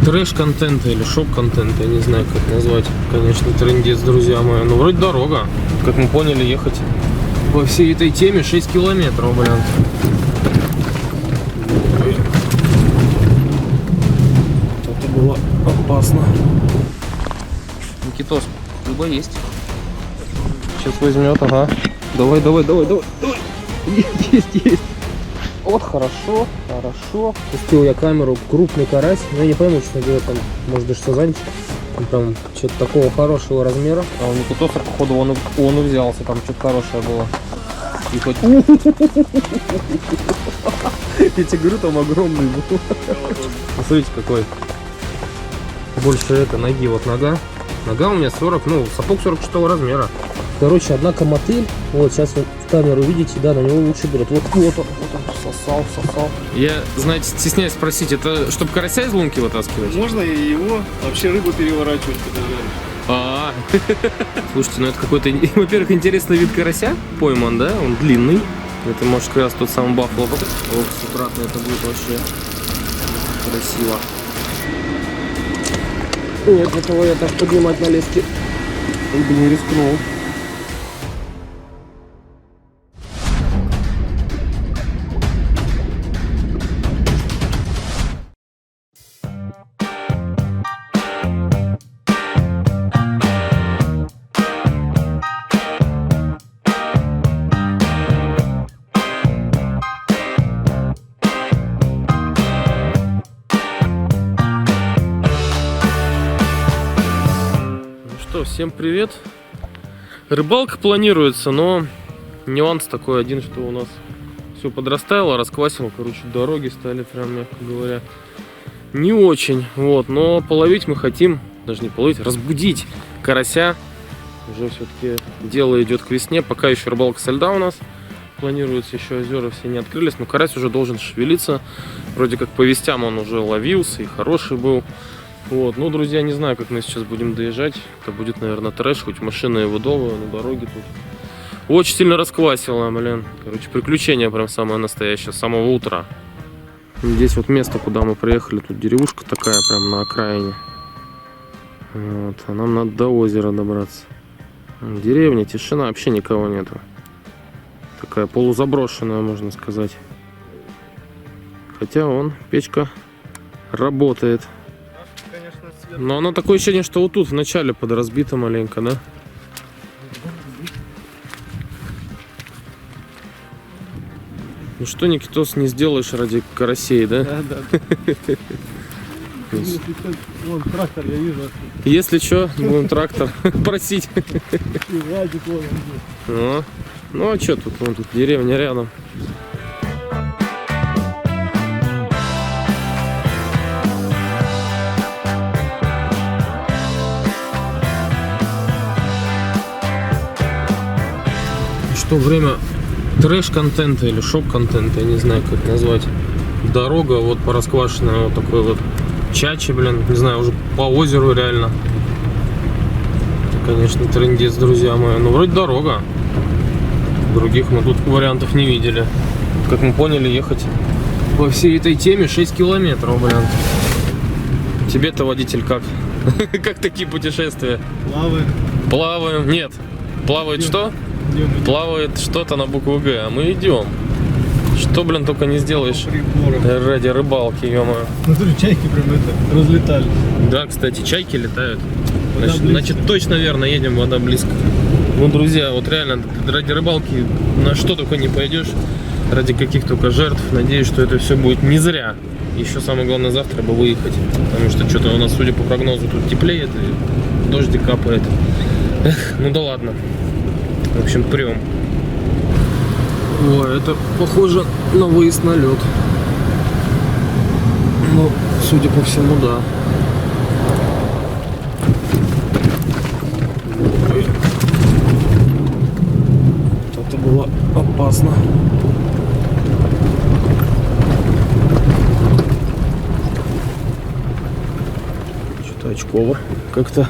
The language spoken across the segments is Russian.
Трэш-контента или шок-контента, я не знаю, как назвать. Конечно, трындец, друзья мои. Ну, вроде дорога. Как мы поняли, ехать по всей этой теме 6 километров, блин. Это было опасно. Никитос, рыба есть. Сейчас возьмет, ага. Давай. Есть. Вот, хорошо. Пустил я камеру, крупный карась. Но я не пойму, честно говоря, там, может, даже сазанчик. Там что-то такого хорошего размера. А у Никитоса, походу, он и взялся. Там что-то хорошее было. И хоть... Я тебе говорю, там огромный был. Смотрите, какой. Больше это ноги. Вот нога. Нога у меня 40, ну, сапог 46 размера. Короче, однако мотыль, вот сейчас вы в камеру видите, да, на него лучше берет. Вот он сосал. Я, знаете, стесняюсь спросить, это чтобы карася из лунки вытаскивать? Можно и его, вообще рыбу переворачивать, когда Слушайте, ну это какой-то, во-первых, интересный вид карася, пойман, да, он длинный. Это может как раз тот самый баффало. Ох, аккуратно, это будет вообще красиво. Нет, этого я так поднимать на леске бы не рискнул. Всем привет! Рыбалка планируется, но нюанс такой один, что у нас все подрастаяло, расквасило, короче, дороги стали прям, мягко говоря, не очень, вот, но половить мы хотим, даже не половить, разбудить карася. Уже все-таки дело идет к весне, пока еще рыбалка со льда у нас планируется, еще озера все не открылись, но карась уже должен шевелиться, вроде как по вестям он уже ловился и хороший был. Вот, ну, друзья, не знаю, как мы сейчас будем доезжать. Это будет, наверное, трэш, хоть машина и выдовая, на дороге тут. Очень сильно расквасило, блин. Короче, приключение прям самое настоящее, с самого утра. Здесь вот место, куда мы приехали, тут деревушка такая, прям на окраине. Вот, а нам надо до озера добраться. Деревня, тишина, вообще никого нету. Такая полузаброшенная, можно сказать. Хотя вон, печка работает. Но оно такое ощущение, что вот тут в начале подразбито маленько, да? Ну что, Никитос, не сделаешь ради карасей, да? Да. Вон трактор, я вижу. Если что, будем трактор просить. Ну а что тут? Вон тут деревня рядом. Что время трэш-контента или шок-контента, я не знаю, как назвать. Дорога вот по расквашенной, вот такой вот чачи, блин, не знаю, уже по озеру реально. Это, конечно, трындец, друзья мои. Ну, вроде дорога. Других мы тут вариантов не видели. Как мы поняли, ехать по всей этой теме 6 километров, блин. Тебе-то, водитель, как? Как такие путешествия? Плаваем? Нет. Плавает что? Плавает что-то на букву Г, а мы идем. Что, блин, только не сделаешь ради рыбалки, ё-моё. Смотри, чайки прям это разлетали. Да, кстати, чайки летают. Значит, точно верно, едем, вода близко. Ну, друзья, вот реально, ради рыбалки на что только не пойдешь. Ради каких только жертв. Надеюсь, что это все будет не зря. Еще самое главное, завтра бы выехать. Потому что что-то у нас, судя по прогнозу, тут теплеет и дождик капает. Эх, ну да ладно. В общем, прям. Ой, это похоже на выезд на лед. Ну, судя по всему, да. Ой. Это было опасно. Что-то очково как-то.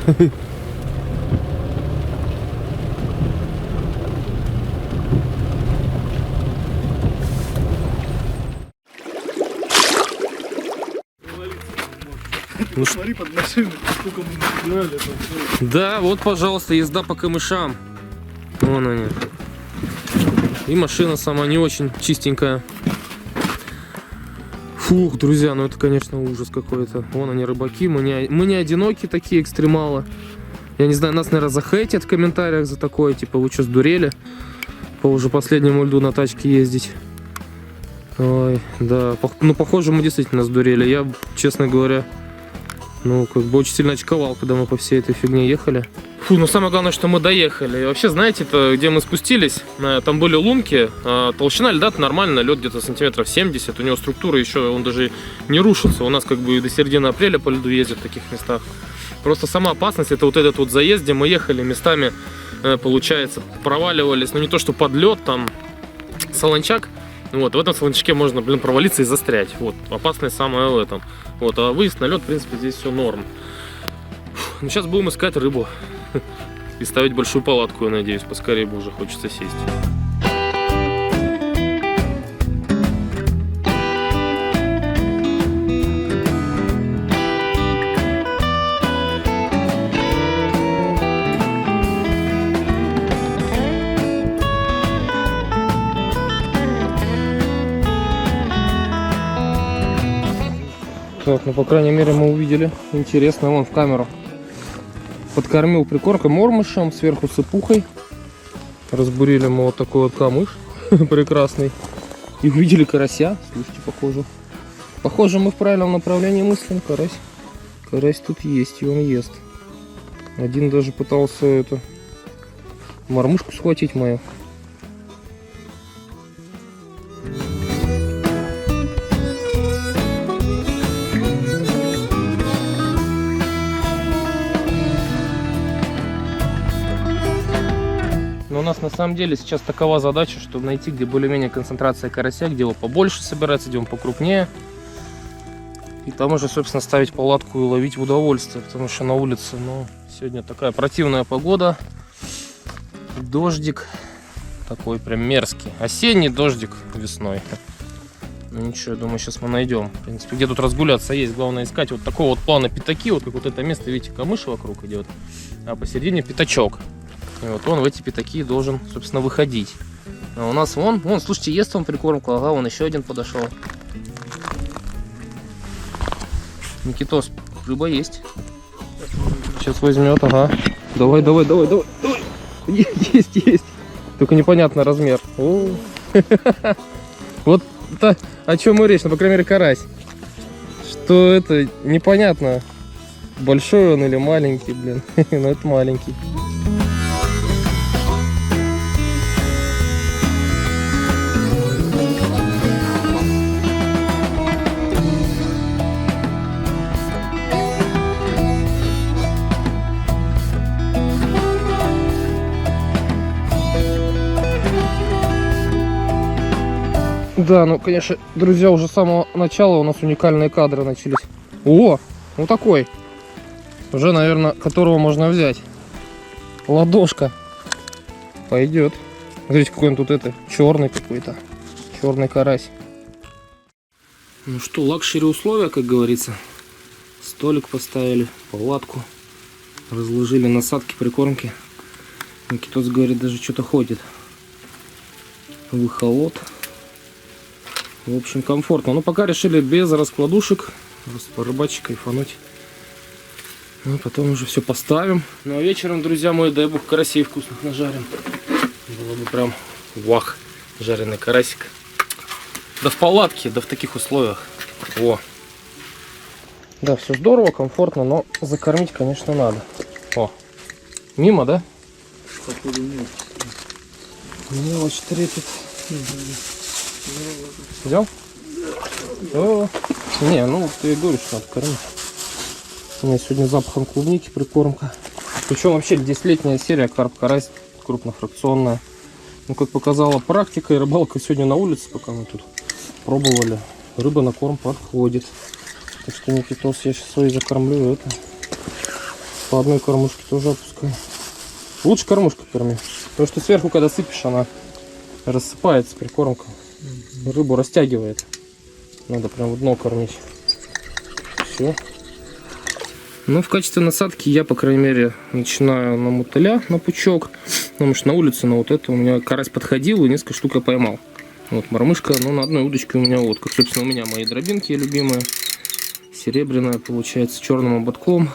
Ну, Смотри под машину, сколько мы набирали там. да, вот, пожалуйста, езда по камышам. Вон они. И машина сама не очень чистенькая. Фух, друзья, ну это, конечно, ужас какой-то. Вон они, рыбаки. Мы не одиноки такие экстремалы. Я не знаю, нас, наверное, захейтят в комментариях за такое. Типа, вы что, сдурели? По уже последнему льду на тачке ездить. Ой, да. Ну, похоже, мы действительно сдурели. Я, честно говоря, ну, как бы очень сильно очковал, когда мы по всей этой фигне ехали. Фу, но самое главное, что мы доехали. И вообще, знаете, это, где мы спустились, там были лунки, толщина льда нормально, лед где-то сантиметров 70, у него структура еще, он даже не рушится. У нас как бы до середины апреля по льду ездят в таких местах. Просто сама опасность, это вот этот вот заезд, где мы ехали местами, получается, проваливались, ну не то что под лед, там солончак. Вот, в этом солончаке можно, блин, провалиться и застрять. Вот, опасность самая в этом. Вот, а выезд на лед, в принципе, здесь все норм. Ну, сейчас будем искать рыбу. И ставить большую палатку, я надеюсь. Поскорее бы уже хочется сесть. Так, ну, по крайней мере, мы увидели. Интересно, вон в камеру. Подкормил прикормкой мормышем, сверху цепухой. Разбурили мы вот такой вот камыш прекрасный. И увидели карася. Слушайте, похоже. Похоже, мы в правильном направлении мыслим. Карась. Карась тут есть, и он ест. Один даже пытался эту мормышку схватить мою. Но у нас на самом деле сейчас такова задача, чтобы найти, где более-менее концентрация карася, где его побольше собирается, где он покрупнее. И там уже, собственно, ставить палатку и ловить в удовольствие. Потому что на улице, ну, сегодня такая противная погода. Дождик. Такой прям мерзкий. Осенний дождик весной. Ну ничего, я думаю, сейчас мы найдем. В принципе, где тут разгуляться есть. Главное искать вот такого вот плана пятаки. Вот как вот это место, видите, камыш вокруг идет. А посередине пятачок. И вот он в эти пятаки должен, собственно, выходить. А у нас вон, слушайте, ест он прикормку. Ага, вон еще один подошел. Никитос, рыба есть. Сейчас возьмет, ага. Давай. Есть. Только непонятно размер. Вот это, о чем мы речь, ну, по крайней мере, карась. Что это, непонятно, большой он или маленький, блин. Но это маленький. Да, ну, конечно, друзья, уже с самого начала у нас уникальные кадры начались. О, ну такой. Уже, наверное, которого можно взять. Ладошка. Пойдет. Смотрите, какой он тут черный какой-то. Черный карась. Ну что, лакшери условия, как говорится. Столик поставили, палатку. Разложили насадки, прикормки. Никитос говорит, даже что-то ходит. Выхолод. В общем, комфортно. Но пока решили без раскладушек. Просто порыбачить, кайфануть. Ну, потом уже все поставим. Ну, а вечером, друзья мои, дай бог, карасей вкусных нажарим. Было бы прям вах, жареный карасик. Да в палатке, да в таких условиях. О. Да, все здорово, комфортно, но закормить, конечно, надо. О. Мимо, да? Походу нет. Мелочь трепет. Взял? О, не, ну ты говоришь, что надо кормить. У меня сегодня запахом клубники прикормка. Причем вообще здесь летняя серия карп-карась крупнофракционная. Ну, как показала практика и рыбалка сегодня на улице, пока мы тут пробовали, рыба на корм подходит. Так что, Никитос, я сейчас свои закормлю, это по одной кормушке тоже опускаю. Лучше кормушкой корми, потому что сверху, когда сыпешь, она рассыпается прикормка. Рыбу растягивает. Надо прям в дно кормить. Все. Ну, в качестве насадки я, по крайней мере, начинаю на мотыля, на пучок. Потому что на улице на вот это у меня карась подходил и несколько штук я поймал. Вот мормышка, ну, на одной удочке у меня вот, как, собственно, у меня мои дробинки любимые. Серебряная, получается, с черным ободком,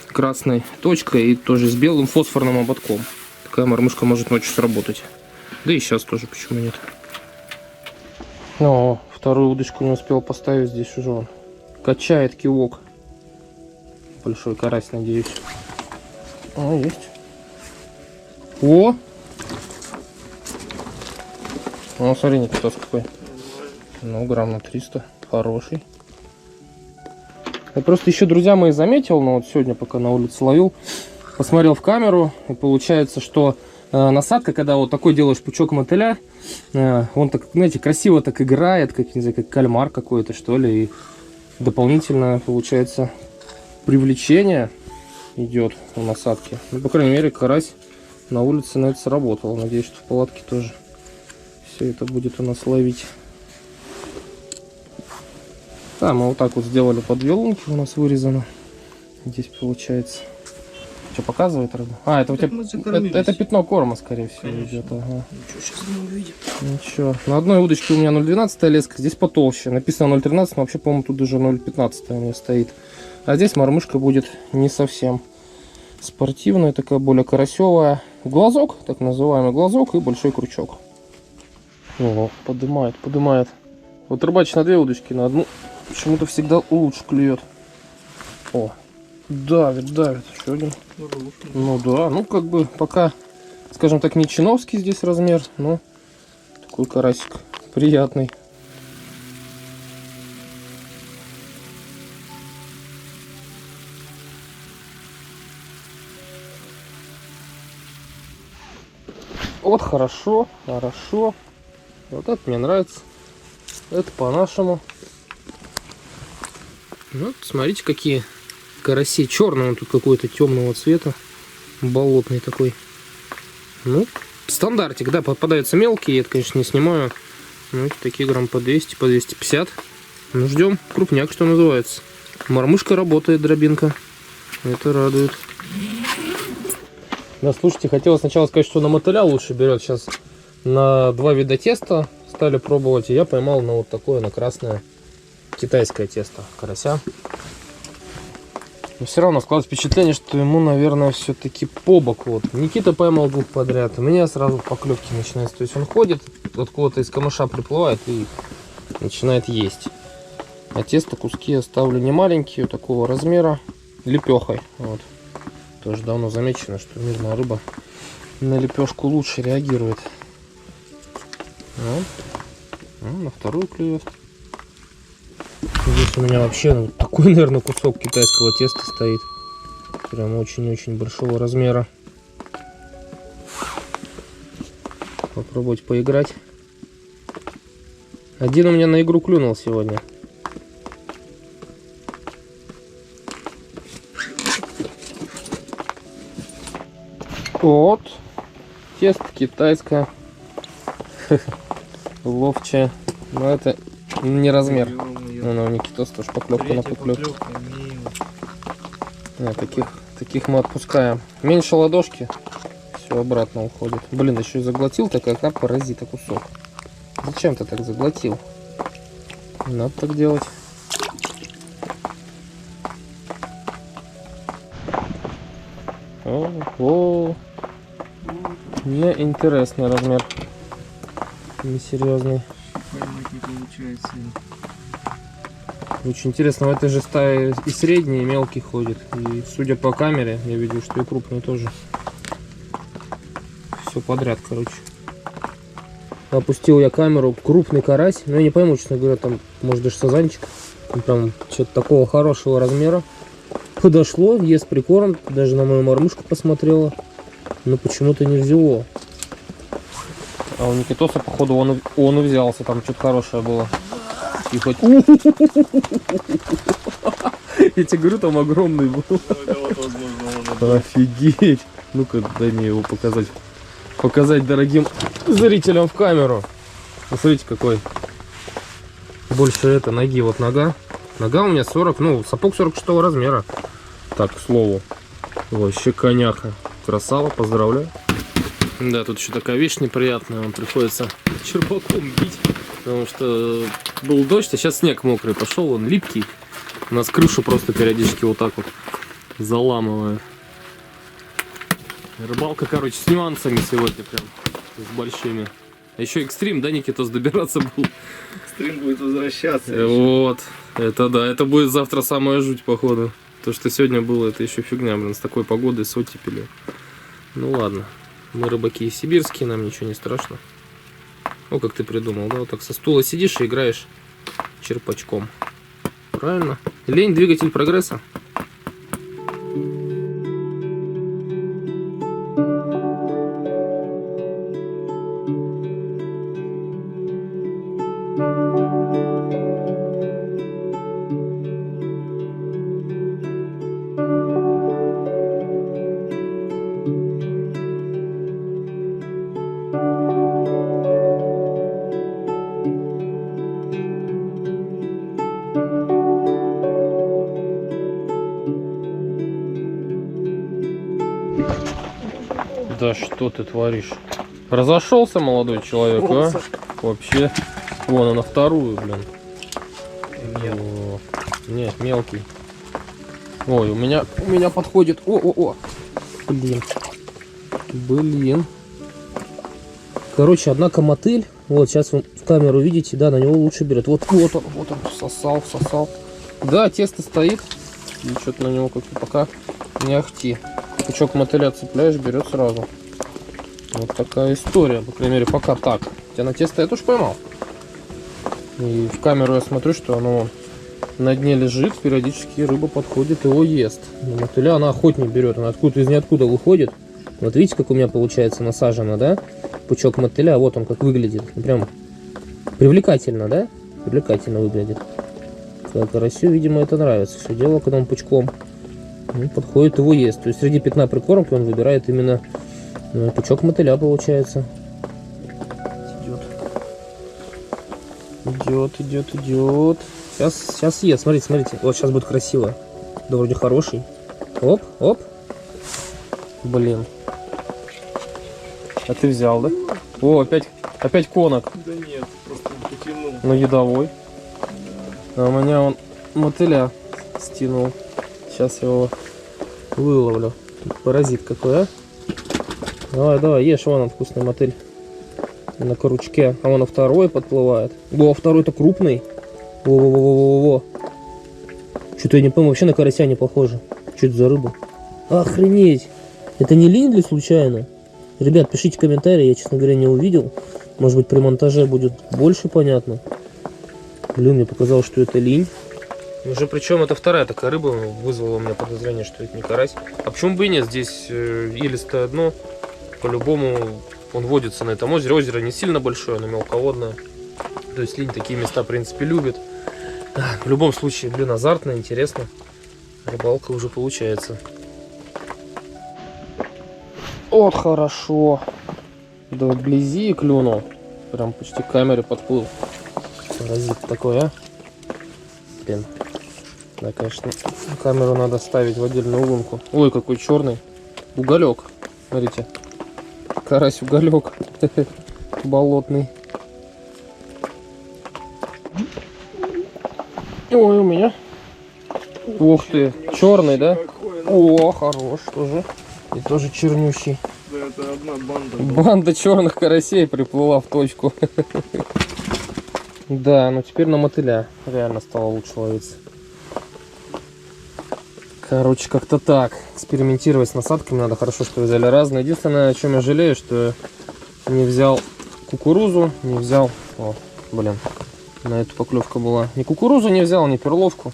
красной точкой и тоже с белым фосфорным ободком. Такая мормышка может ночью сработать. Да и сейчас тоже, почему нет. О, вторую удочку не успел поставить, здесь уже он качает кивок. Большой карась, надеюсь. А, есть. О! Ну, смотри, Никитос какой. Ну, грамм на 300. Хороший. Я просто еще, друзья мои, заметил, но вот сегодня, пока на улице ловил, посмотрел в камеру, и получается, что насадка, когда вот такой делаешь пучок мотыля, он так, знаете, красиво так играет, как, не знаю, как кальмар какой-то, что ли, и дополнительно, получается, привлечение идет у насадки. Ну, по крайней мере, карась на улице на это сработал. Надеюсь, что в палатке тоже все это будет у нас ловить. Да, мы вот так вот сделали по 2 лунки, у нас вырезано. Здесь получается. Что показывает рыба? А, это у тебя это пятно корма, скорее всего, идет. Ага. Ничего, сейчас мы увидим. Ничего. На одной удочке у меня 0,12 леска, здесь потолще. Написано 0,13, но вообще, по-моему, тут даже 0,15 у меня стоит. А здесь мормышка будет не совсем спортивная, такая более карасевая. Глазок, так называемый глазок и большой крючок. О, поднимает, поднимает. Вот рыбачить на 2 удочки, на одну почему-то всегда лучше клюет. О, давит, давит. Еще один. Ну да, ну как бы пока, скажем так, не чиновский здесь размер, но такой карасик приятный. Вот хорошо, хорошо. Вот это мне нравится. Это по-нашему. Вот, смотрите, какие караси. Черный он тут какой-то темного цвета. Болотный такой. Ну, стандартик, да, попадаются мелкие. Я это, конечно, не снимаю. Ну, такие грамм по 200, по 250. Ну, ждем. Крупняк, что называется. Мормышка работает, дробинка. Это радует. Да, слушайте, хотел сначала сказать, что на мотыля лучше берет. Сейчас на 2 вида теста стали пробовать. И я поймал на вот такое, на красное китайское тесто карася. Но все равно складывается впечатление, что ему, наверное, все-таки по боку. Вот Никита поймал 2 подряд. У меня сразу поклевки начинаются. То есть он ходит, откуда-то из камыша приплывает и начинает есть. А тесто куски оставлю не маленькие, такого размера, лепехой. Вот. Тоже давно замечено, что мирная рыба на лепешку лучше реагирует. На вторую клюет. Здесь у меня вообще такой, наверное, кусок китайского теста стоит. Прям очень-очень большого размера. Попробовать поиграть. Один у меня на игру клюнул сегодня. Вот. Тесто китайское. Ловче. Но это не размер. Ну, у Никитос тоже поклевка на поклевку. Таких мы отпускаем. Меньше ладошки. Все обратно уходит. Блин, еще и заглотил, такая паразита кусок. Зачем ты так заглотил? Не надо так делать. О, мне интересный размер. Несерьезный. Поймать не получается. Очень интересно, в этой же стае и средний, и мелкий ходит. И судя по камере, я видел, что и крупный тоже. Все подряд, короче. Опустил я камеру, крупный карась. Но я не пойму, честно говоря, там может даже сазанчик. Прям что-то такого хорошего размера. Подошло, ест прикорм. Даже на мою мормышку посмотрела. Но почему-то не взяло. А у Никитоса, походу, он и взялся. Там что-то хорошее было. И хоть... Я тебе говорю, там огромный был. Офигеть. Ну-ка, дай мне его показать. Показать дорогим зрителям в камеру. Посмотрите, какой. Больше это ноги. Вот нога. Нога у меня 40, ну, сапог 46 размера. Так, к слову, вообще коняха. Красава, поздравляю. Да, тут еще такая вещь неприятная, вам приходится черпаком бить, потому что был дождь, а сейчас снег мокрый пошел, он липкий. У нас крышу просто периодически вот так вот заламывает. Рыбалка, короче, с нюансами сегодня прям, с большими. А еще экстрим, да, Никитос, добираться был? Стрим будет возвращаться. Вот, это да, это будет завтра самая жуть, походу. То, что сегодня было, это еще фигня, блин, с такой погодой, с оттепелью. Ну ладно, мы рыбаки сибирские, нам ничего не страшно. О, как ты придумал, да, вот так со стула сидишь и играешь черпачком. Правильно? Лень — двигатель прогресса. Да что ты творишь? Разошелся молодой человек, а? Вообще. Вон она вторую, блин. О, нет, мелкий. Ой, у меня подходит. О. Блин. Короче, однако мотыль. Вот, сейчас вы в камеру видите, да, на него лучше берет. Вот он, всосал. Да, тесто стоит. И что-то на него как-то пока не ахти. Пучок мотыля цепляешь, берет сразу. Вот такая история, по крайней мере, пока так. Хотя на тесто я тоже поймал. И в камеру я смотрю, что оно на дне лежит, периодически рыба подходит, его ест. Но мотыля она охотнее берет, она откуда из ниоткуда выходит. Вот видите, как у меня получается насажено, да? Пучок мотыля, вот он как выглядит. Прям привлекательно, да? Привлекательно выглядит. Карасю, видимо, это нравится. Все дело, когда он пучком подходит, его ест. То есть среди пятна прикормки он выбирает именно пучок мотыля, получается. Идет. Сейчас ест, смотрите. Вот сейчас будет красиво. Да, вроде хороший. Оп. Блин. А ты взял, да? О, опять конок. Да нет, просто потянул. Ну, едовой. А у меня он мотыля стянул. Сейчас я его выловлю. Паразит какой, а? Давай, ешь, вон он, вкусный мотыль. На крючке. А вон второй подплывает. О, второй-то крупный. Во. Что-то я не помню, вообще на карася не похоже. Что это за рыба? Охренеть! Это не линь ли случайно? Ребят, пишите комментарии, я, честно говоря, не увидел. Может быть, при монтаже будет больше понятно. Блин, мне показалось, что это линь. Уже причем это вторая такая рыба вызвала у меня подозрение, что это не карась. А почему бы и нет? Здесь илистое дно. По-любому он водится на этом озере. Озеро не сильно большое, оно мелководное. То есть линь такие места, в принципе, любит. В любом случае, блин, азартно, интересно. Рыбалка уже получается. Вот хорошо. Да вблизи клюнул. Прям почти к камере подплыл. Паразит такой, а? Блин. Да, конечно, камеру надо ставить в отдельную лунку. Ой, какой черный. Уголек. Смотрите. Карась уголек. Болотный. Ой, у меня. Ух ты. Черный, да? О, хорош тоже. И тоже чернющий. Да, это одна банда. Банда черных карасей приплыла в точку. Да, ну теперь на мотыля реально стало лучше ловиться. Короче, как-то так. Экспериментировать с насадками надо. Хорошо, что взяли разные. Единственное, о чем я жалею, что не взял кукурузу, не взял... О, блин, на эту поклевка была. Ни кукурузу не взял, ни перловку.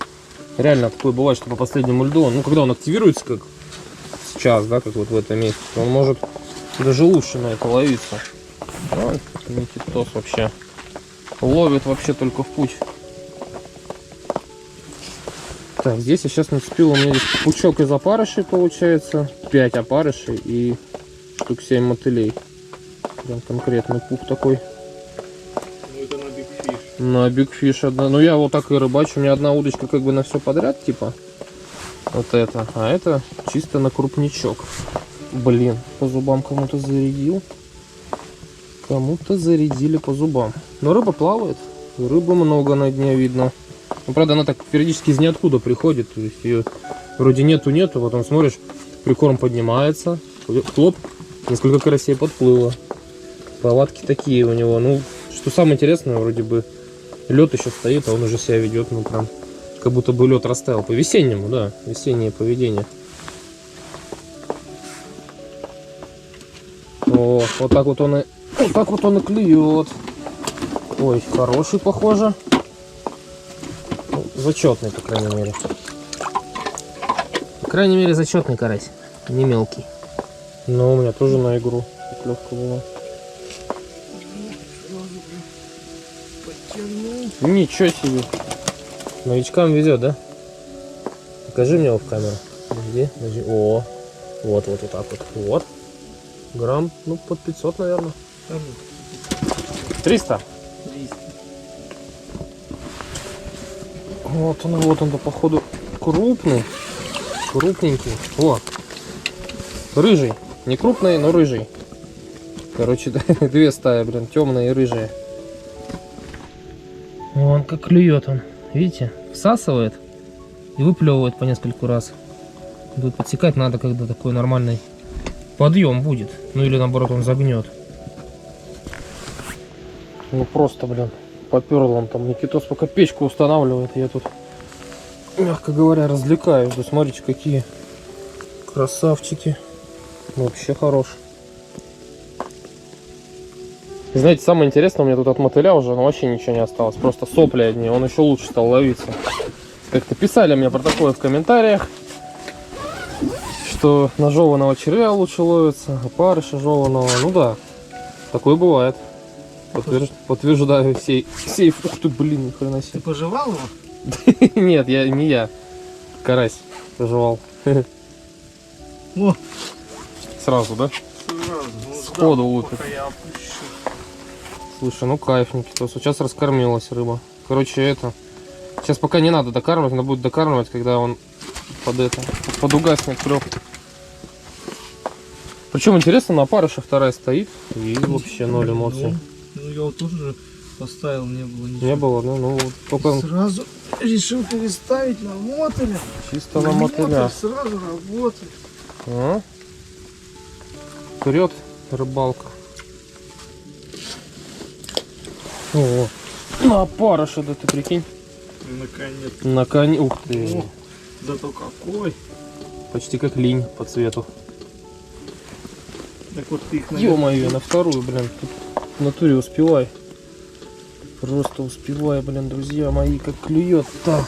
Реально такое бывает, что по последнему льду, ну, когда он активируется, как сейчас, да, как вот в этом месте, он может даже лучше на это ловиться. Ну, Никитос вообще ловит вообще только в путь. Так, здесь я сейчас нацепил, у меня здесь пучок из опарышей получается, 5 опарышей и штук 7 мотылей. Прям конкретный пух такой. Ну это на Big Fish. На Big Fish одна. Ну я вот так и рыбачу, у меня одна удочка как бы на все подряд, типа. Вот это. А это чисто на крупничок. Блин, по зубам кому-то зарядил. Кому-то зарядили по зубам. Но рыба плавает. Рыбы много на дне видно. Ну, правда, она так периодически из ниоткуда приходит. То есть ее вроде нету, потом смотришь, прикорм поднимается. Хлоп, несколько карасей подплыло. Повадки такие у него. Ну, что самое интересное, вроде бы лед еще стоит, а он уже себя ведет, ну прям как будто бы лед растаял. По весеннему, да, весеннее поведение. О, вот так вот он и клюет. Ой, хороший, похоже. Ну, зачетный, по крайней мере. По крайней мере, зачетный карась, не мелкий. Но у меня тоже на игру поклевка была. Ничего себе. Новичкам везет, да? Покажи мне его в камеру. Подожди. О, вот так вот. Вот. Грамм, ну, под 500, наверное. 300? 300. Вот он, походу, крупный. Крупненький. О, рыжий. Не крупный, но рыжий. Короче, две стаи, блин, темные и рыжие. Вон как клюет он. Видите? Всасывает и выплевывает по нескольку раз. Тут подсекать надо, когда такой нормальный подъем будет. Ну или наоборот он загнет. Ну просто, блин, поперл он там. Никитос пока печку устанавливает. Я тут, мягко говоря, развлекаюсь. Да смотрите, какие красавчики. Вообще хорош. И знаете, самое интересное, у меня тут от мотыля уже вообще ничего не осталось. Просто сопли одни. Он еще лучше стал ловиться. Как-то писали мне про такое в комментариях, что ножеванного червя лучше ловится, а парыша жеваного. Ну да, такое бывает. Подтверждаю сей. Ух ты, блин, ни хрена себе. Ты пожевал его? Нет, не я. Карась пожевал. О! Сразу, да? Сразу. Сходу лупит. Я опущу. Слушай, ну кайф, Никитос. Сейчас раскормилась рыба. Короче, это... Сейчас пока не надо докармливать, надо будет докармливать, когда он подугаснет трёх. Причем интересно, на парыше вторая стоит и вообще ноль эмоций. Ну я вот тоже поставил, не было ничего. Не было, да? Ну вот только... Сразу решил переставить на мотыля. Чисто на мотыля. Сразу работает. А? Вперед, рыбалка. О, на парыше, да ты прикинь. Наконец. Ух ты. О, зато какой. Почти как линь по цвету. Так вот ты их, Ё-моё, на вторую, блин. Тут в натуре успевай. Просто успевай, блин, друзья мои, как клюет-то.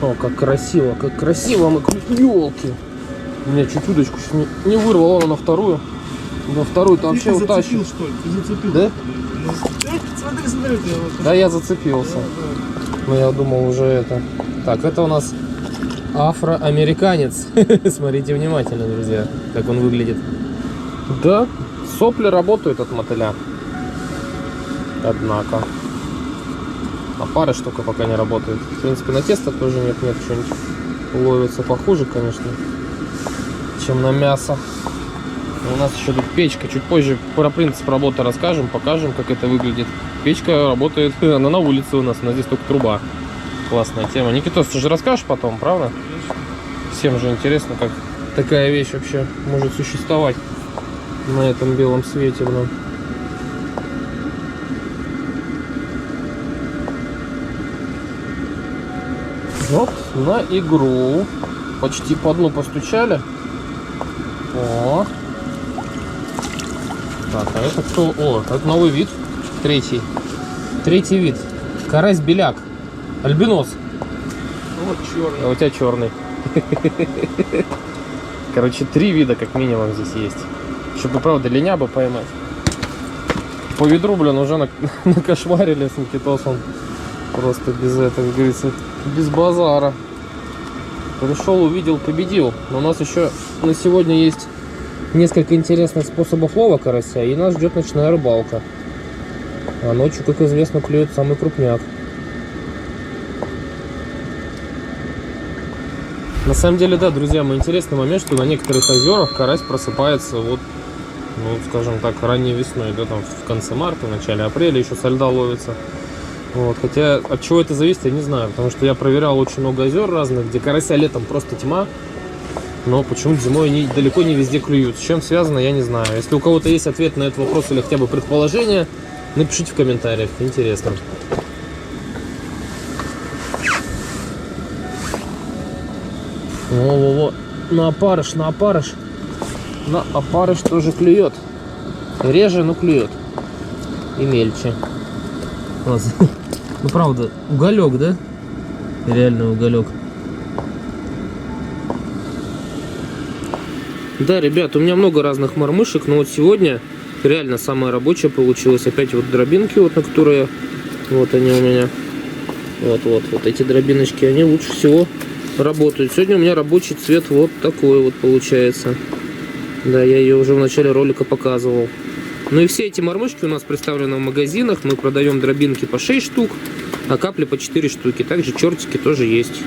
О, как красиво мы клюем. Ёлки. Меня чуть удочку не вырвало, она на вторую. На вторую-то вообще утащил. Что ли? Ты зацепил? Да? Смотри. Да, я зацепился. Но я думал уже это. Так, это у нас афроамериканец. Смотрите внимательно, друзья, как он выглядит. Да, сопли работают от мотыля. Однако. А парыш только пока не работает. В принципе, на тесто тоже нет что-нибудь ловится похуже, конечно, чем на мясо. У нас еще тут печка. Чуть позже про принцип работы расскажем, покажем, как это выглядит. Печка работает, она на улице у нас здесь только труба. Классная тема. Никитос, ты же расскажешь потом, правда? Всем же интересно, как такая вещь вообще может существовать на этом белом свете. Блин. Вот, на игру. Почти по дну постучали. О. Так, а это кто? О, это новый вид. Третий вид. Карась-беляк. Альбинос. Вот черный. А у тебя черный. Короче, 3 вида как минимум здесь есть. Чтобы, правда, линя бы поймать. По ведру, блин, уже накошмарили с Никитосом. Просто без этого, как говорится, без базара. Пришел, увидел, победил. Но у нас еще на сегодня есть несколько интересных способов лова карася, и нас ждет ночная рыбалка. А ночью, как известно, клюет самый крупняк. На самом деле, да, друзья, интересный момент, что на некоторых озерах карась просыпается вот, ну, скажем так, ранней весной, да, там в конце марта, в начале апреля еще со льда ловится. Вот, хотя от чего это зависит, я не знаю, потому что я проверял очень много озер разных, где карася летом просто тьма, но почему-то зимой они далеко не везде клюют. С чем связано, я не знаю. Если у кого-то есть ответ на этот вопрос или хотя бы предположение, напишите в комментариях, интересно. Во-во-во, на опарыш, на опарыш. На опарыш тоже клюет. Реже, но клюет. И мельче. Вот. Ну правда, уголек, да? Реально уголек. Да, ребят, у меня много разных мормышек, но вот сегодня реально самая рабочая получилась. Опять вот дробинки, вот на которые, вот они у меня. Вот эти дробиночки, они лучше всего работают. Сегодня у меня рабочий цвет вот такой вот получается. Да, я ее уже в начале ролика показывал. Ну и все эти мормышки у нас представлены в магазинах. Мы продаем дробинки по 6 штук, а капли по 4 штуки. Также чертики тоже есть.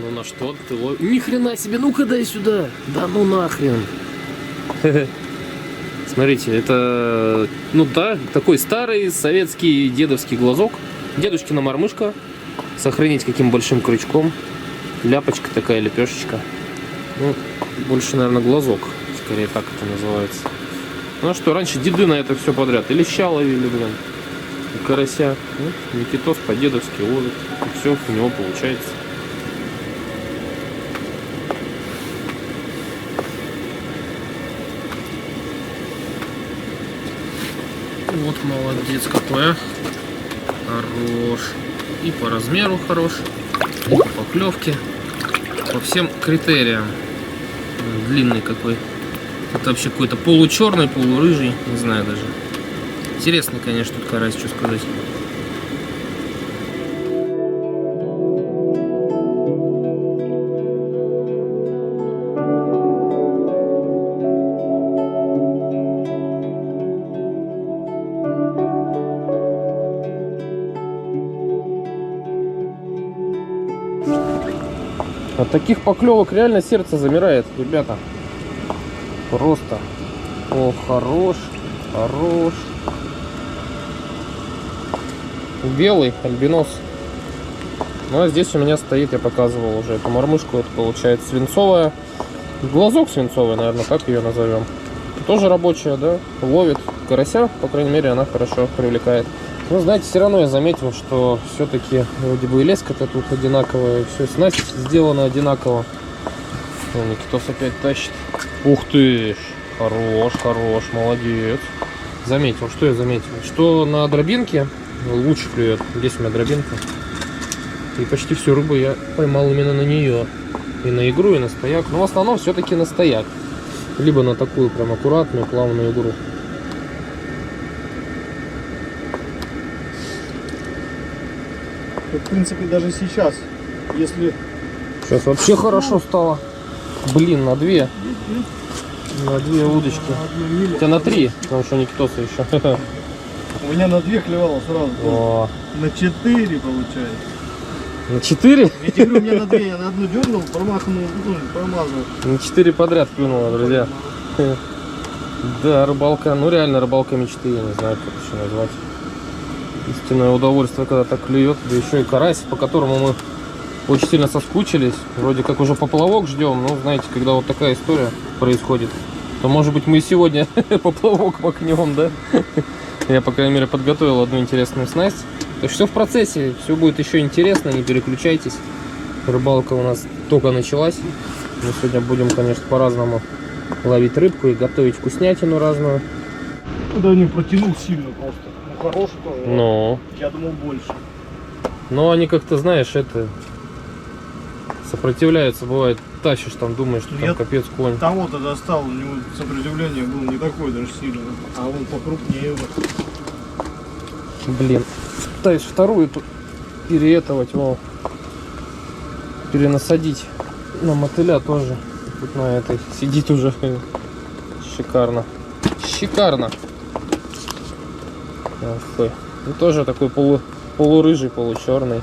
Ну на что ты ловишь? Ни хрена себе, ну-ка дай сюда. Да ну нахрен. Смотрите, это, ну да, такой старый советский дедовский глазок. Дедушкина мормышка. Сохранить каким большим крючком. Ляпочка такая, лепешечка. Ну, больше, наверное, глазок. Скорее так это называется. Ну а что, раньше деды на это все подряд. И леща ловили, блин. И карася. Ну, Никитос по-дедовски ловит. И все у него получается. Вот молодец какой, а. Хорош. И по размеру хорош. И по поклевке. По всем критериям. Длинный какой. Это вообще какой-то получерный, полурыжий. Не знаю даже. Интересный, конечно, тут карась, что сказать. От таких поклевок реально сердце замирает, ребята. Просто. О, хорош, хорош. Белый альбинос. Ну а здесь у меня стоит, я показывал уже эту мормышку. Это получается свинцовая. Глазок свинцовый, наверное, так ее назовем. Тоже рабочая, да? Ловит карася, по крайней мере, она хорошо привлекает. Но знаете, все равно я заметил, что все-таки вроде бы и леска-то тут одинаковая, и все, снасть сделана одинаково. О, Никитос опять тащит. Ух ты, хорош, хорош, молодец. Заметил, что я заметил? Что на дробинке лучше клюет. Здесь у меня дробинка. И почти всю рыбу я поймал именно на нее. И на игру, и на стояк. Но в основном все-таки на стояк. Либо на такую прям аккуратную, плавную игру. В принципе, даже сейчас, если... Сейчас вообще хорошо стало. Блин, на две. На две удочки. Хотя на 3, потому что Никитоса еще. У меня на 2 клевало сразу. О. На 4 получается. На 4? Я тебе говорю, у меня на 2, я на одну дернул, промахнул, ну, промазал. На 4 подряд клюнуло, друзья. Да, рыбалка, ну реально рыбалка мечты, я не знаю, как еще назвать. Истинное удовольствие, когда так клюет, да еще и карась, по которому мы очень сильно соскучились. Вроде как уже поплавок ждем, но знаете, когда вот такая история происходит, то может быть мы и сегодня поплавок макнем, да? Я, по крайней мере, подготовил одну интересную снасть. Так что все в процессе, все будет еще интересно, не переключайтесь. Рыбалка у нас только началась. Мы сегодня будем, конечно, по-разному ловить рыбку и готовить вкуснятину разную. Да не протянул сильно просто. Ну хороший тоже. Но. Я думал больше. Но они как-то, знаешь, это сопротивляются, бывает, тащишь там, думаешь, что там капец конь. Того-то достал, у него сопротивление было не такое даже сильное, а он покрупнее. Блин, пытаюсь вторую тут переэтовать, во, перенасадить на мотыля тоже. Тут на этой сидит уже шикарно. Шикарно. Ой. Ну, тоже такой полурыжий, получерный.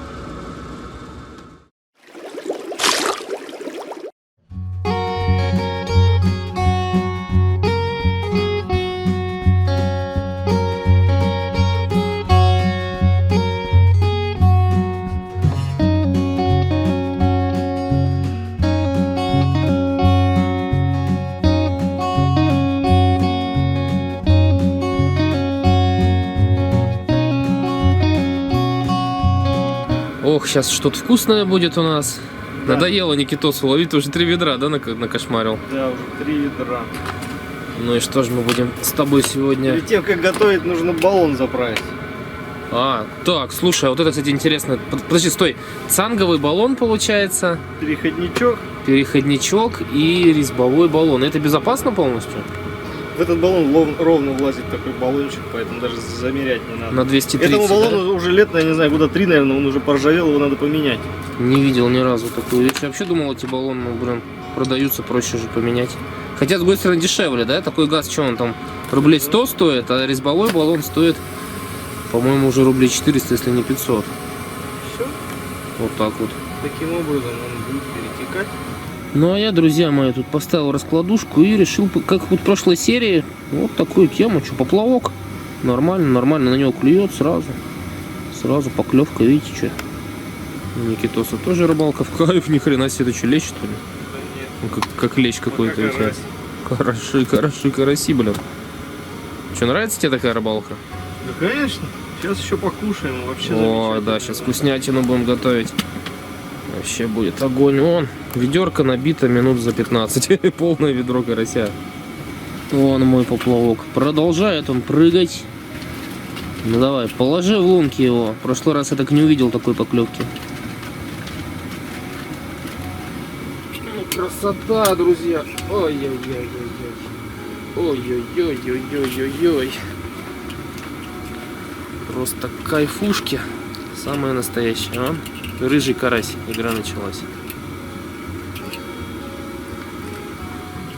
Ох, сейчас что-то вкусное будет у нас. Да. Надоело Никитосу ловить, уже 3 ведра, да, накошмарил? Да, уже 3 ведра. Ну и что же мы будем с тобой сегодня? Перед тем, как готовить, нужно баллон заправить. А, так, слушай, а вот это, кстати, интересно. Подожди, стой. Цанговый баллон получается. Переходничок. Переходничок и резьбовой баллон. Это безопасно полностью? В этот баллон ровно влазит такой баллончик, поэтому даже замерять не надо. На 230, этому баллону да? уже лет, я не знаю, года 3, наверное, он уже поржавел, его надо поменять. Не видел ни разу такую вещь. Я вообще думал, эти баллоны, блин, продаются, проще же поменять. Хотя, с другой стороны, дешевле, да? Такой газ, что он там, рублей 100 стоит, а резьбовой баллон стоит, по-моему, уже рублей 400, если не 500. Все. Вот так вот. Таким образом он будет перетекать. Ну, а я, друзья мои, тут поставил раскладушку и решил, как вот в прошлой серии, вот такую тему, что, поплавок. Нормально, нормально на него клюет сразу. Сразу поклевка, видите, что? Никитоса тоже рыбалка в кайф, ни хрена себе, это что, лещ, что ли? Да нет. Как лещ какой-то. Караши, караси, блин. Что, нравится тебе такая рыбалка? Да, конечно. Сейчас еще покушаем, вообще. О, да, сейчас вкуснятину будем готовить. Вообще будет огонь. Вон, ведерко набито минут за 15. Полное ведро карася. Вон мой поплавок. Продолжает он прыгать. Ну давай, положи в лунки его. В прошлый раз я так не увидел такой поклевки. Красота, друзья. Ой-ой-ой-ой-ой. Ой-ой-ой-ой-ой-ой. Просто кайфушки. Самое настоящее, а? Рыжий карась. Игра началась.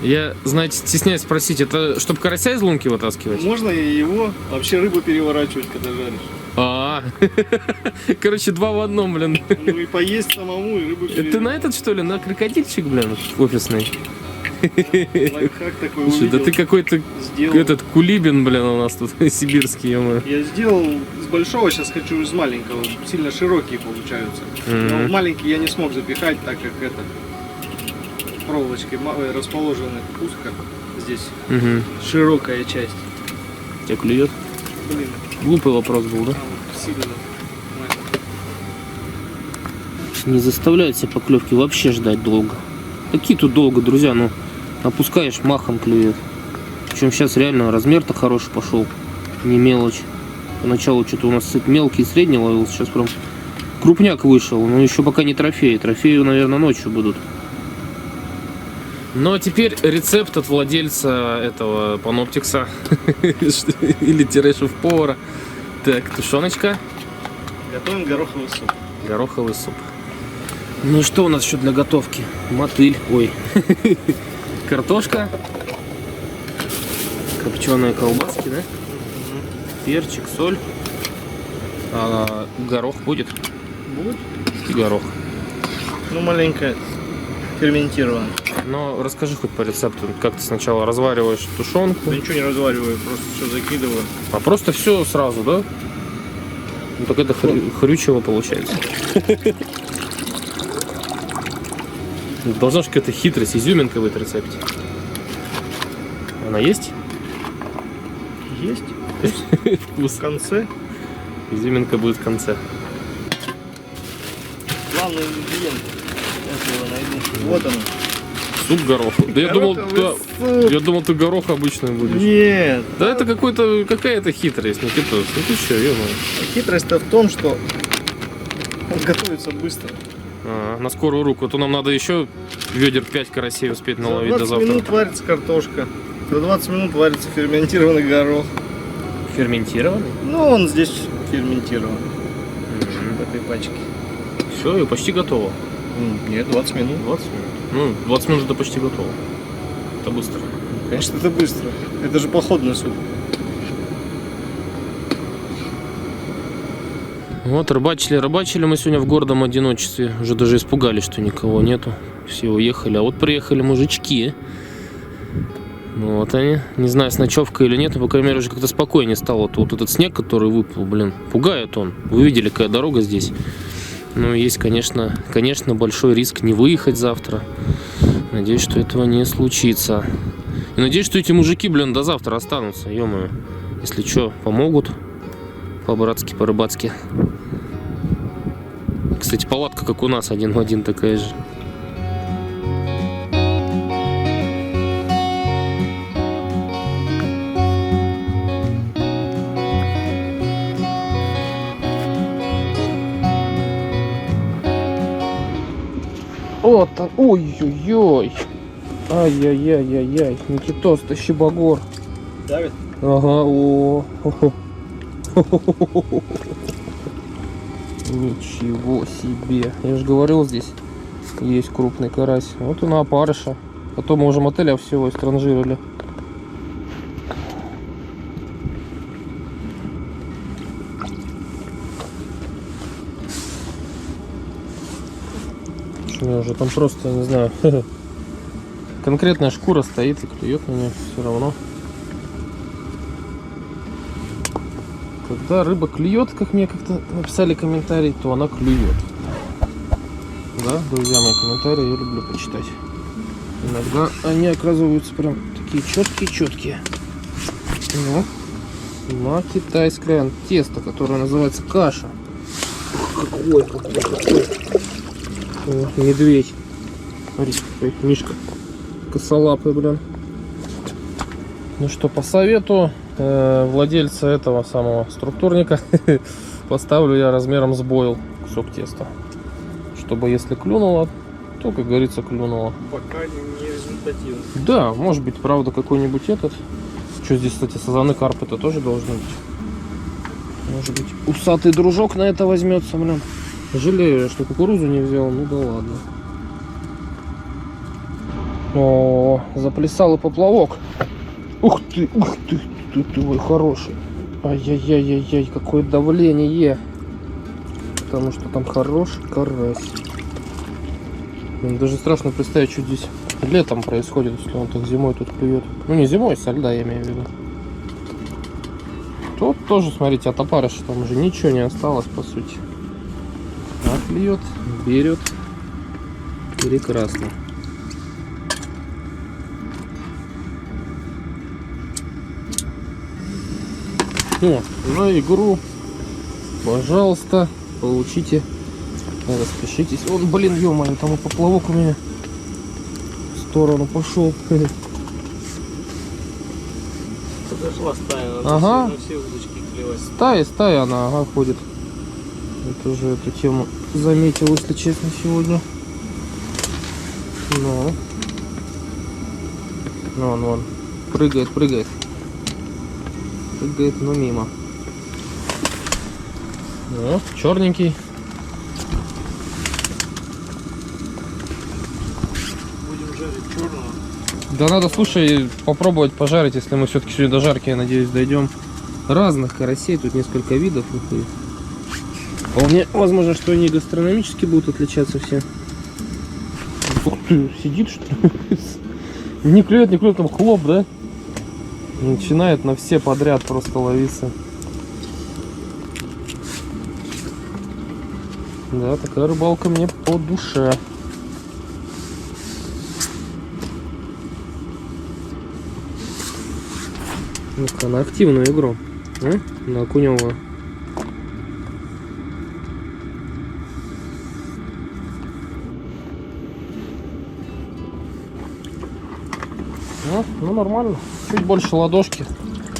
Я, знаете, стесняюсь спросить, это чтобы карася из лунки вытаскивать? Можно и его, вообще рыбу переворачивать, когда жаришь. Короче, 2 в 1, блин. Ну и поесть самому, и рыбу переворачивать. Ты на этот, что ли, на крокодильчик, блин, офисный? Лайфхак такой Слушай, увидел, да ты какой-то сделал. этот кулибин, блин, у нас тут сибирский, ё-моё. Я сделал с большого, сейчас хочу из маленького. Сильно широкие получаются. Но в маленький я не смог запихать, так как это проволочкой расположены узко. Здесь широкая часть. Тебя клюет? Блин. Глупый вопрос был, да? Сильно. Не заставляют себя поклевки вообще ждать долго. Какие тут долго, друзья, ну опускаешь, махом клюет. Причем сейчас реально размер-то хороший пошел, не мелочь. Поначалу что-то у нас мелкий и средний ловился, сейчас прям крупняк вышел, но еще пока не трофеи. Трофеи, наверное, ночью будут. Ну а теперь рецепт от владельца этого паноптикса или шеф-повара. Так, тушеночка. Готовим гороховый суп. Гороховый суп. Ну и что у нас еще для готовки? Мотыль, ой, картошка, копченые колбаски, да? Перчик, соль. А горох будет? Будет. Горох. Ну маленько ферментирован. Но расскажи хоть по рецепту, как ты сначала развариваешь тушенку? Да ничего не развариваю, просто все закидываю. А просто все сразу, да? Ну так это хрючево получается. Должна же какая-то хитрость, изюминка в этом рецепте. Она есть? Есть. Вкус. В конце. Изюминка будет в конце. Главный ингредиент. Сейчас его найду. Вот он. Суп гороху. Да я думал, я думал, ты горох обычный будешь. Нет. Да это какая-то хитрость, Никитос. Ну ты что, ё-моё. Хитрость-то в том, что он готовится быстро. На скорую руку. То нам надо еще ведер 5 карасей успеть наловить до завтра. За 20 минут варится картошка. За 20 минут варится ферментированный горох. Ферментированный? Ну, он здесь ферментирован. В этой пачке. Все, и почти готово. Нет, 20 минут. 20 минут. Ну, 20 минут это почти готово. Это быстро. Конечно, это быстро. Это же походный суп. Вот, рыбачили мы сегодня в гордом одиночестве. Уже даже испугались, что никого нету. Все уехали. А вот приехали мужички. Ну, вот они. Не знаю, с ночевкой или нет, но, по крайней мере, уже как-то спокойнее стало. Вот этот снег, который выпал, блин, пугает он. Вы видели, какая дорога здесь. Ну, есть, конечно, большой риск не выехать завтра. Надеюсь, что этого не случится. И надеюсь, что эти мужики, блин, до завтра останутся. Ё-моё. Если что, помогут. По-братски, по-рыбацки. Кстати, палатка, как у нас, один в один такая же. Вот, ой-ой-ой. Ай-яй-яй-яй-яй. Никитос, тащи багор. Давит? Ага, о. Ничего себе. Я же говорил, здесь есть крупный карась. Вот и на опарыша. Потом мы уже мотеля всего истранжировали. У меня уже там просто, я не знаю, конкретная шкура стоит и клюет на нее все равно. Когда рыба клюет, как мне как-то написали комментарий, то она клюет. Да, друзья мои, комментарии я люблю почитать. Иногда они оказываются прям такие четкие. Ну, на китайское тесто, которое называется каша. Какой. О, медведь. Смотрите, какой мишка. Косолапый, блин. Ну что, по совету владельца этого самого структурника поставлю я размером с бойл кусок теста. Чтобы если клюнуло, то, как говорится, клюнуло. Пока не результативно. Да, может быть, правда, какой-нибудь этот. Что здесь, кстати, сазаны, карпы-то тоже должны быть. Может быть, усатый дружок на это возьмется, блин. Жалею, что кукурузу не взял, ну да ладно. О, заплясал и поплавок. Ух ты, ты мой хороший. Ай-яй-яй-яй-яй, какое давление. Потому что там хороший карась. Блин, даже страшно представить, что здесь летом происходит, если он так зимой тут клюет. Ну не зимой, со льда я имею в виду. Тут тоже, смотрите, от опарыша там уже ничего не осталось, по сути. А клюет, берет. Прекрасно. О, на игру, пожалуйста, получите, распишитесь. Он, блин, ё-моё, там и поплавок у меня в сторону пошел. Подошла стая, ага. На все удочки клевать. Стая, она ага, ходит. Я тоже эту тему заметил, если честно, сегодня. Ну, вон, прыгает. Прыгает, но мимо. О, черненький. Будем жарить черного. Да надо, слушай, попробовать пожарить, если мы все-таки сегодня до жарки, я надеюсь, дойдем. Разных карасей, тут несколько видов. Вполне возможно, что они гастрономически будут отличаться все. Ух ты, сидит что ли? Не клюет, там хлоп, да? Начинает на все подряд просто ловиться. Да, такая рыбалка мне по душе. Ну-ка, на активную игру. На окуневую. Ну, нормально. Чуть больше ладошки.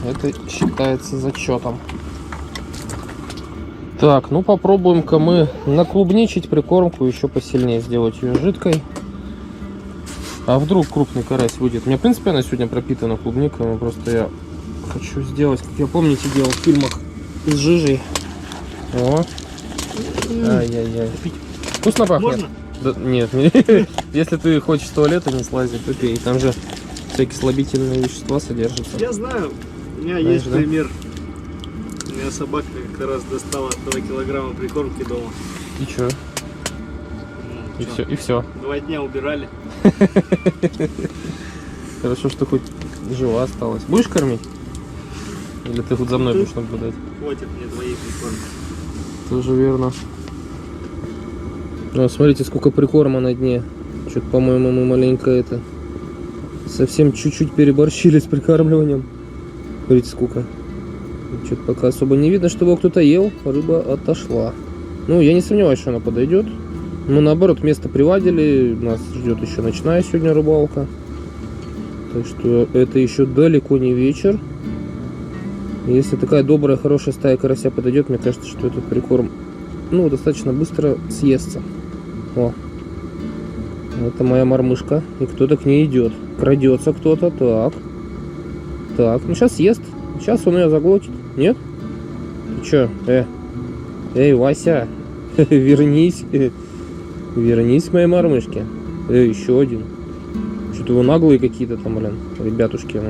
Это считается зачетом. Так, ну попробуем-ка мы наклубничать прикормку, еще посильнее сделать ее жидкой. А вдруг крупный карась выйдет? У меня, в принципе, она сегодня пропитана клубникой. Просто я хочу сделать, как я, помните, делал в фильмах с жижей. О. Ай-яй-яй. Вкусно пахнет? Можно? Да, нет. Если ты хочешь в туалет, не слази, то пей. Там же всякие слабительные вещества содержатся. Я знаю. У меня есть пример. У меня собака как раз достала 2 килограмма прикормки дома. И чё? И все. 2 дня убирали. Хорошо, что хоть жива осталась. Будешь кормить? Или ты хоть за мной будешь наблюдать? Хватит мне 2 прикормки. Тоже верно. О, смотрите, сколько прикорма на дне. Что-то, по-моему, мы маленько это... Совсем чуть-чуть переборщили с прикармливанием. Смотрите, сколько. Что-то пока особо не видно, чтобы его кто-то ел. Рыба отошла. Ну, я не сомневаюсь, что она подойдет. Мы, наоборот, место привадили. Нас ждет еще ночная сегодня рыбалка. Так что это еще далеко не вечер. Если такая добрая, хорошая стая карася подойдет, мне кажется, что этот прикорм, ну, достаточно быстро съестся. О, это моя мормышка. И кто-то к ней идет. Крадется кто-то. Так. Так, ну сейчас съест. Сейчас он ее заглотит. Нет? Ты че? Эй, Вася, вернись. Вернись к моей мормышке. Еще один. Что-то вы наглые какие-то там, блин, ребятушки.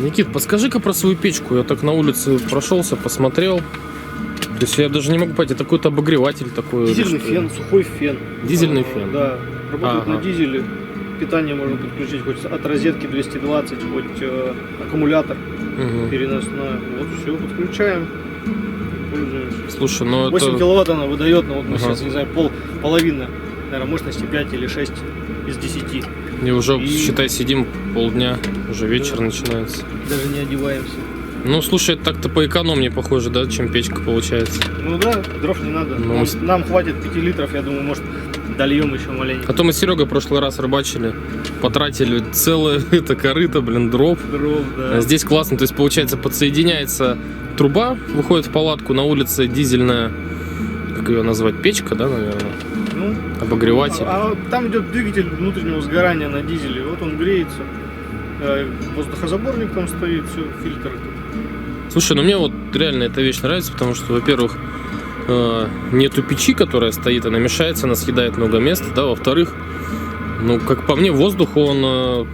Никит, подскажи-ка про свою печку. Я так на улице прошелся, посмотрел. То есть я даже не могу понять, это какой-то обогреватель такой. Дизельный фен, сухой фен. Дизельный фен? Да, работает Ага. на дизеле. Питание можно подключить хоть от розетки 220, хоть аккумулятор Угу. переносной. Вот все, подключаем и пользуемся. Слушай, ну 8 это... киловатт она выдает, но вот мы Ага. сейчас, не знаю, половина, наверное, мощности 5 или 6 из 10. И уже, И- считай, сидим полдня, уже вечер Да. начинается. Даже не одеваемся. Ну, слушай, это так-то поэкономнее похоже, да, чем печка получается. Ну да, дров не надо. Ну, Нам хватит 5 литров, я думаю, может, дольем еще маленько. А то мы с Серегой в прошлый раз рыбачили, потратили целое это корыто, блин, дров. Дров, да. А здесь классно, то есть, получается, подсоединяется труба, выходит в палатку, на улице дизельная, как ее назвать, печка, да, наверное, Ну, обогреватель. а там идет двигатель внутреннего сгорания на дизеле. Вот он греется. Воздухозаборник там стоит, все, фильтр. Слушай, ну мне вот реально эта вещь нравится, потому что, во-первых, нету печи, которая стоит, она мешается, она съедает много места, да, во-вторых, ну, как по мне, воздух, он,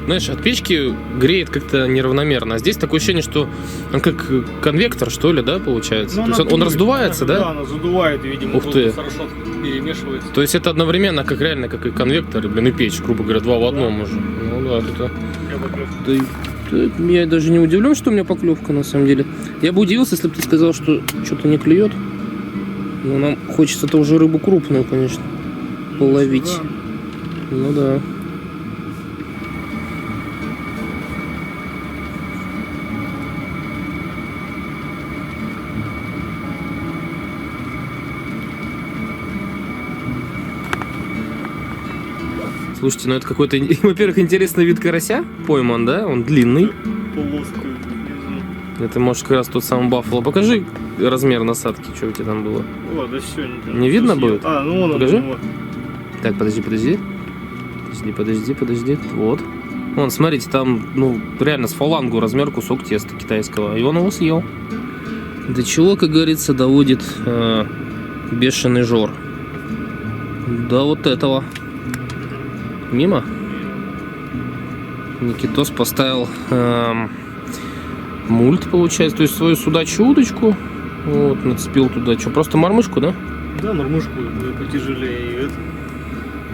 знаешь, от печки греет как-то неравномерно, а здесь такое ощущение, что он как конвектор, что ли, да, получается? Ну, То есть он раздувается, да? Да, она задувает, и, видимо, Ух ты. воздух хорошо перемешивается. То есть это одновременно, как реально, как и конвектор, блин, и печь, грубо говоря, два в одном уже. Ну да, это... Я даже не удивлен, что у меня поклевка, на самом деле. Я бы удивился, если бы ты сказал, что что-то не клюет. Но нам хочется-то уже рыбу крупную, конечно, половить. Да. Ну да. Слушайте, ну это какой-то, во-первых, интересный вид карася пойман, да? Он длинный. Полоскую. Это может как раз тот самый баффало. Покажи размер насадки, что у тебя там было. О, да все. Не видно будет? А, ну вон он. Покажи. Вот. Так, подожди. Подожди. Вот. Вон, смотрите, там, ну, реально с фалангу размер кусок теста китайского. И он его съел. До чего, как говорится, доводит бешеный жор. До вот этого. Мимо. Никитос поставил мульт, получается, то есть свою судачью удочку. Вот, нацепил туда что, просто мормышку, да? Да, мормышку потяжелее и это.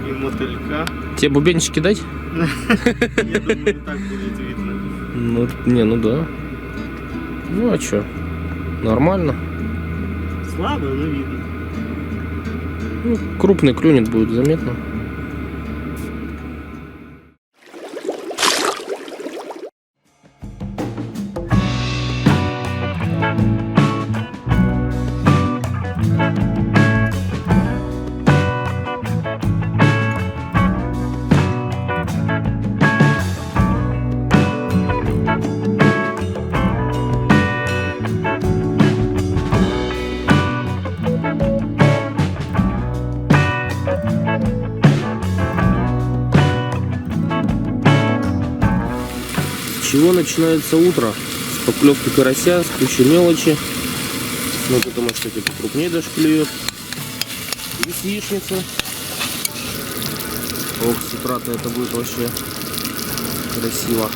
И мотылька. Тебе бубенчики дать? Я думаю, так будет видно. Ну, не, ну да. Ну, а чё? Нормально. Слабо, но видно. Ну, крупный клюнет будет заметно. С чего начинается утро? С поклевки карася, с кучей мелочи. Ну, потому что типа крупнее даже клюет. И с яичницы. Ох, с утра-то это будет вообще красиво.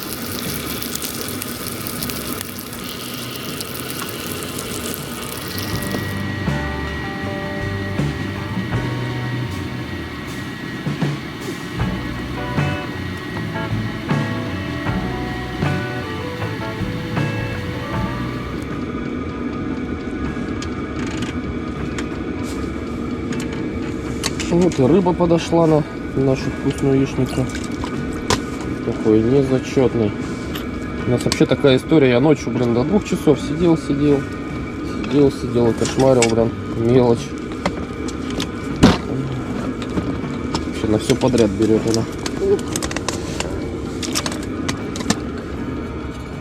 Вот Вот и рыба подошла на нашу вкусную яичницу. Такой незачетный. У нас вообще такая история. Я ночью, блин, до 2 часов сидел и кошмарил, блин, мелочь. Вообще на все подряд берет она.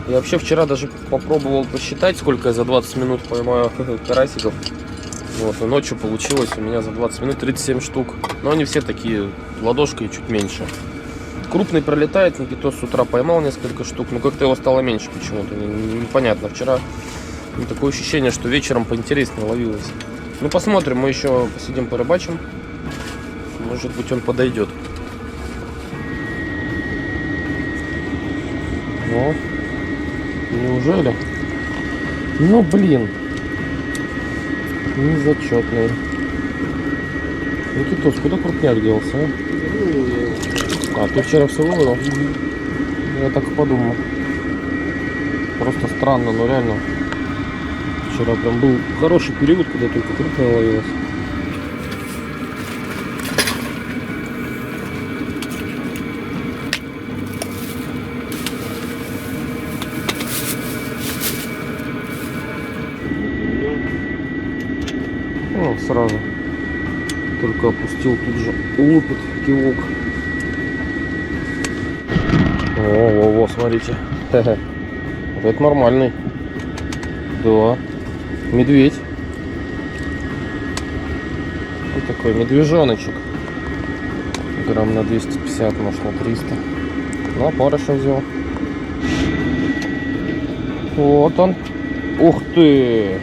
Я вообще вчера даже попробовал посчитать, сколько я за 20 минут поймаю карасиков. Вот, и ночью получилось у меня за 20 минут 37 штук. Но они все такие ладошкой чуть меньше. Крупный пролетает, Никитос с утра поймал несколько штук, но как-то его стало меньше почему-то, непонятно. Вчера такое ощущение, что вечером поинтереснее ловилось. Ну посмотрим, мы еще посидим, порыбачим. Может быть, он подойдет. О, неужели? Ну блин, незачетный. Никитос, куда крупняк делся, а? А, ты вчера все вывел? Я так и подумал. Просто странно, но реально. Вчера прям был хороший период, когда только крупная ловилась. Ну, сразу. Только опустил, тут же лупит кивок. Во, смотрите. Вот это нормальный. Да. Медведь. Вот такой медвежоночек. Грамм на 250, может на 300. Ну, опарыша взял. Вот он. Ух ты!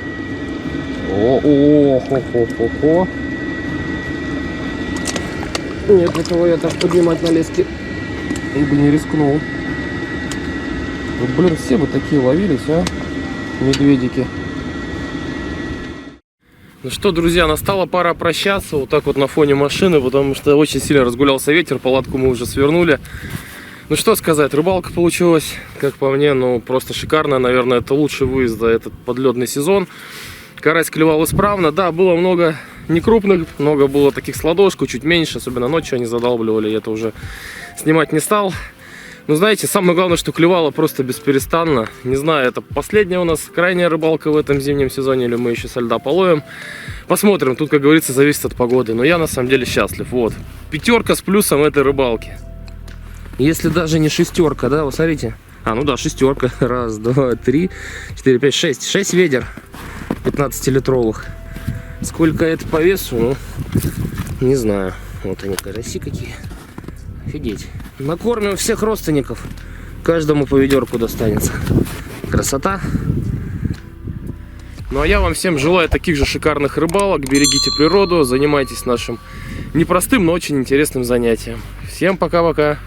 О-о-о-хо-хо-хо-хо. Нет, этого я так поднимать на леске бы не рискнул. Вот, блин, все бы такие ловились, а? Медведики. Ну что, друзья, настала пора прощаться вот так вот на фоне машины, потому что очень сильно разгулялся ветер, палатку мы уже свернули. Ну что сказать, рыбалка получилась, как по мне, ну просто шикарная. Наверное, это лучший выезд за этот подледный сезон. Карась клевал исправно, да, было много некрупных, много было таких с ладошку, чуть меньше, особенно ночью они задалбливали, я это уже снимать не стал. Но знаете, самое главное, что клевало просто бесперестанно. Не знаю, это последняя у нас крайняя рыбалка в этом зимнем сезоне, или мы еще со льда половим. Посмотрим, тут, как говорится, зависит от погоды. Но я на самом деле счастлив. Вот, 5 с плюсом этой рыбалки. Если даже не 6, да, вы смотрите. А, ну да, 6. 1, 2, 3, 4, 5, 6. 6 ведер 15-литровых. Сколько это по весу, ну, не знаю. Вот они, караси какие. Офигеть. Накормим всех родственников. Каждому по ведерку достанется. Красота. Ну а я вам всем желаю таких же шикарных рыбалок. Берегите природу, занимайтесь нашим непростым, но очень интересным занятием. Всем пока-пока.